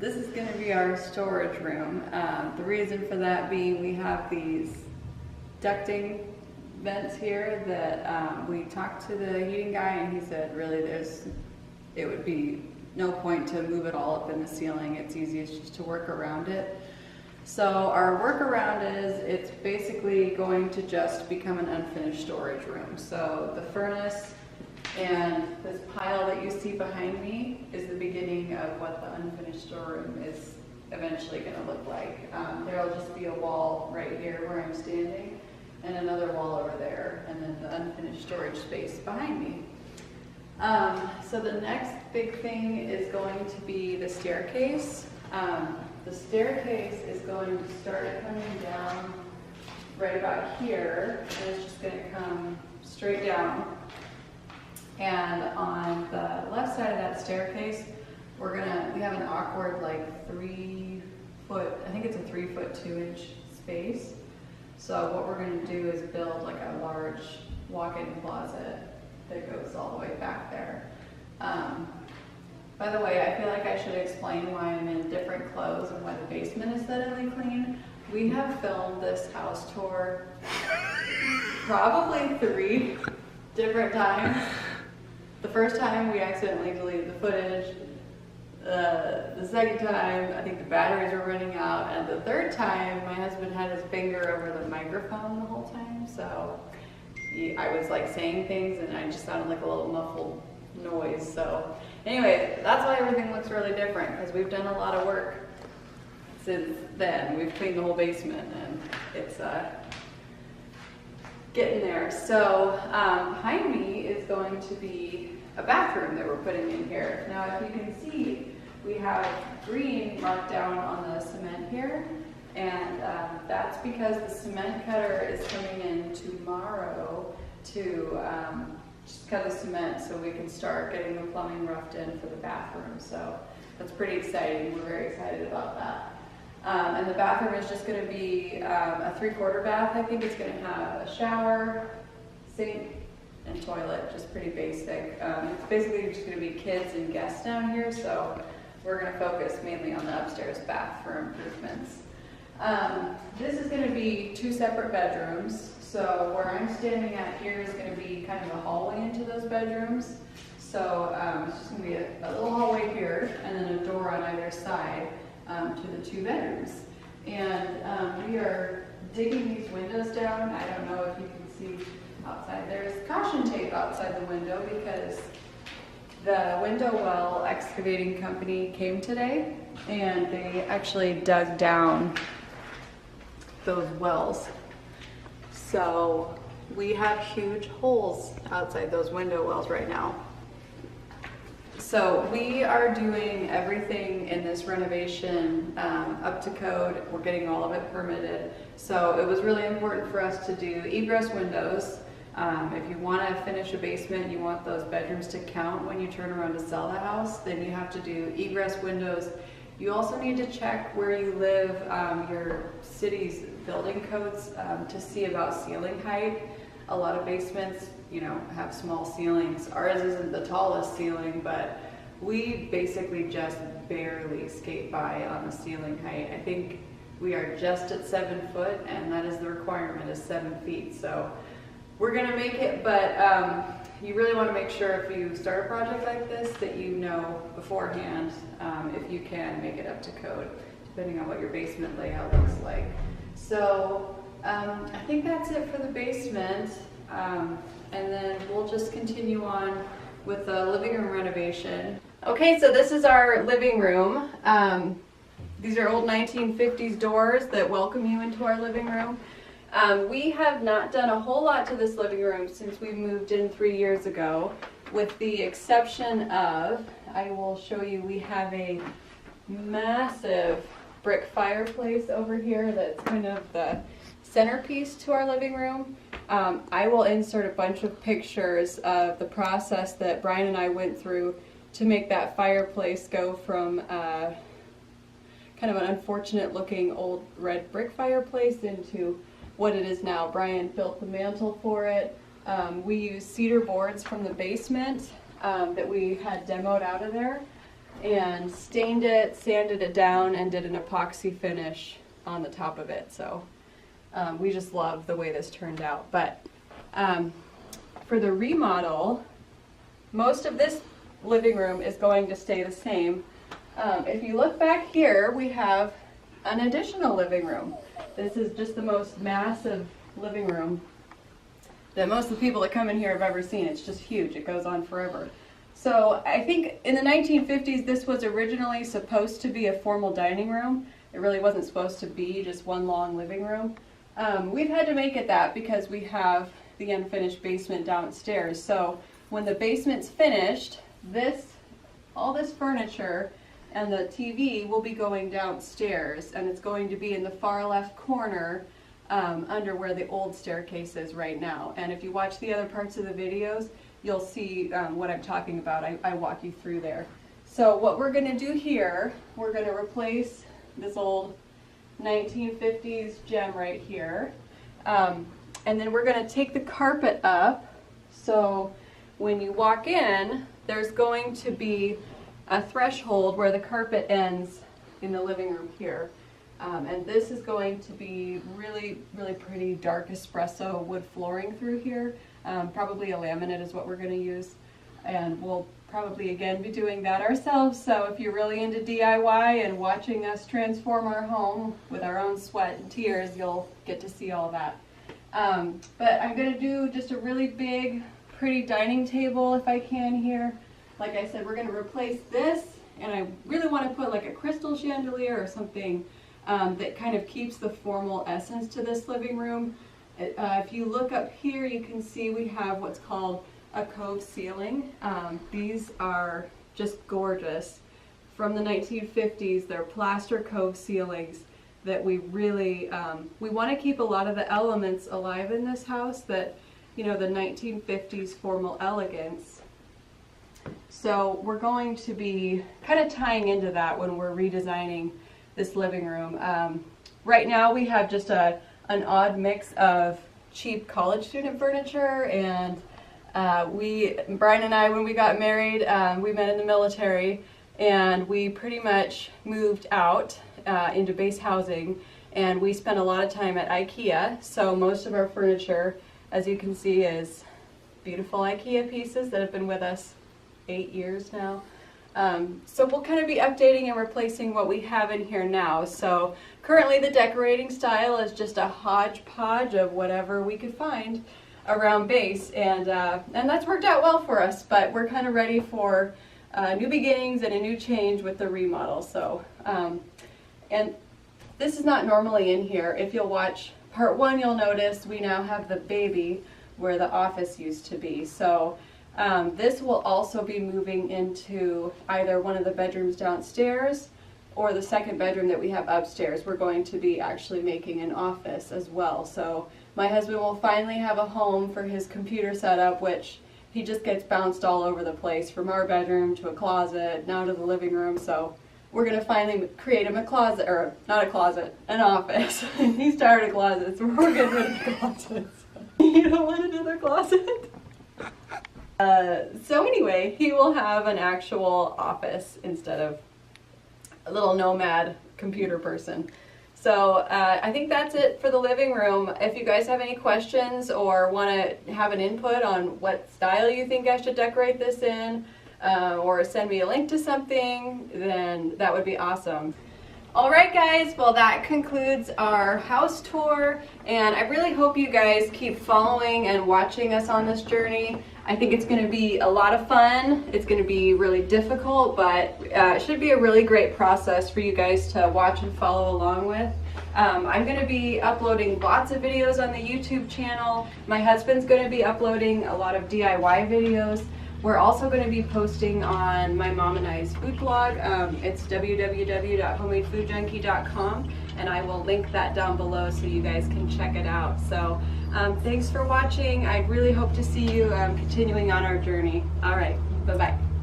This is going to be our storage room. The reason for that being we have these ducting vents here that we talked to the heating guy and he said really it would be no point to move it all up in the ceiling. It's easiest just to work around it. So our workaround is it's basically going to just become an unfinished storage room. So the furnace and this pile that you see behind me is the beginning of what the unfinished storeroom is eventually going to look like. There'll just be a wall right here where I'm standing and another wall over there, and then the unfinished storage space behind me. So the next big thing is going to be the staircase. The staircase is going to start coming down right about here, and it's just going to come straight down. And on the left side of that staircase, we have an awkward like 3 foot, I think it's a 3 foot 2 inch space. So what we're going to do is build like a large walk-in closet that goes all the way back there. By the way, I feel like I should explain why I'm in different clothes and why the basement is suddenly clean. We have filmed this house tour probably 3 different times. The first time we accidentally deleted the footage. The second time, I think the batteries were running out, and the third time, my husband had his finger over the microphone the whole time, so I was like saying things and I just sounded like a little muffled noise. So anyway, that's why everything looks really different, because we've done a lot of work since then. We've cleaned the whole basement and it's getting there. So behind me is going to be a bathroom that we're putting in here. Now if you can see, we have green marked down on the cement here, and that's because the cement cutter is coming in tomorrow to just cut the cement so we can start getting the plumbing roughed in for the bathroom. So that's pretty exciting. We're very excited about that. And the bathroom is just going to be a 3/4 bath. I think it's going to have a shower, sink, and toilet, just pretty basic. It's basically just going to be kids and guests down here, so we're going to focus mainly on the upstairs bath for improvements. This is going to be 2 separate bedrooms. So where I'm standing at here is going to be kind of a hallway into those bedrooms. So it's just going to be a little hallway here and then a door on either side to the 2 bedrooms. And we are digging these windows down. I don't know if you can see outside. There's caution tape outside the window because the window well excavating company came today and they actually dug down those wells. So we have huge holes outside those window wells right now. So we are doing everything in this renovation up to code. We're getting all of it permitted. So it was really important for us to do egress windows. If you want to finish a basement, you want those bedrooms to count when you turn around to sell the house, then you have to do egress windows. You also need to check where you live, your city's building codes to see about ceiling height. A lot of basements, have small ceilings. Ours isn't the tallest ceiling, but we basically just barely skate by on the ceiling height. I think we are just at 7 foot, and that is the requirement, is 7 feet. So we're gonna make it, but you really want to make sure if you start a project like this that you know beforehand if you can make it up to code, depending on what your basement layout looks like. So I think that's it for the basement, and then we'll just continue on with the living room renovation. Okay, so this is our living room. These are old 1950s doors that welcome you into our living room. We have not done a whole lot to this living room since we moved in 3 years ago, with the exception of, I will show you, we have a massive brick fireplace over here that's kind of the centerpiece to our living room. I will insert a bunch of pictures of the process that Brian and I went through to make that fireplace go from kind of an unfortunate looking old red brick fireplace into what it is now. Brian built the mantle for it. We used cedar boards from the basement that we had demoed out of there, and stained it, sanded it down, and did an epoxy finish on the top of it. So we just love the way this turned out. But for the remodel, most of this living room is going to stay the same. If you look back here, we have an additional living room. This is just the most massive living room that most of the people that come in here have ever seen. It's just huge. It goes on forever. So I think in the 1950s, this was originally supposed to be a formal dining room. It really wasn't supposed to be just one long living room. We've had to make it that because we have the unfinished basement downstairs. So when the basement's finished, all this furniture and the TV will be going downstairs, and it's going to be in the far left corner under where the old staircase is right now. And if you watch the other parts of the videos, you'll see what I'm talking about. I walk you through there. So what we're going to do here, we're going to replace this old 1950s gem right here. And then we're going to take the carpet up. So when you walk in, there's going to be a threshold where the carpet ends in the living room here. And this is going to be really, really pretty dark espresso wood flooring through here. Probably a laminate is what we're going to use. And we'll probably again be doing that ourselves. So if you're really into DIY and watching us transform our home with our own sweat and tears, you'll get to see all that. But I'm going to do just a really big, pretty dining table if I can here. Like I said, we're going to replace this, and I really want to put like a crystal chandelier or something that kind of keeps the formal essence to this living room. If you look up here, you can see we have what's called a cove ceiling. These are just gorgeous. From the 1950s, they're plaster cove ceilings that we really, we want to keep a lot of the elements alive in this house that, you know, the 1950s formal elegance. So we're going to be kind of tying into that when we're redesigning this living room. Right now we have just an odd mix of cheap college student furniture, and Brian and I, when we got married, we met in the military, and we pretty much moved out into base housing, and we spent a lot of time at IKEA. So most of our furniture, as you can see, is beautiful IKEA pieces that have been with us 8 years now. So we'll kind of be updating and replacing what we have in here now. So currently the decorating style is just a hodgepodge of whatever we could find around base, and that's worked out well for us, but we're kind of ready for new beginnings and a new change with the remodel. So and this is not normally in here. If you'll watch part 1, you'll notice we now have the baby where the office used to be. So this will also be moving into either one of the bedrooms downstairs or the second bedroom that we have upstairs. We're going to be actually making an office as well. So my husband will finally have a home for his computer setup, which he just gets bounced all over the place, from our bedroom to a closet, now to the living room. So we're going to finally create him a closet, or not a closet, an office. He's tired of closets. We're getting rid of the closets. You don't want another closet? So anyway, he will have an actual office instead of a little nomad computer person. So I think that's it for the living room. If you guys have any questions or want to have an input on what style you think I should decorate this in, or send me a link to something, then that would be awesome. Alright guys, well that concludes our house tour, and I really hope you guys keep following and watching us on this journey. I think it's going to be a lot of fun. It's going to be really difficult, but it should be a really great process for you guys to watch and follow along with. I'm going to be uploading lots of videos on the YouTube channel. My husband's going to be uploading a lot of DIY videos. We're also going to be posting on my mom and I's food blog. It's www.homemadefoodjunkie.com, and I will link that down below so you guys can check it out. So thanks for watching. I really hope to see you continuing on our journey. All right, bye-bye.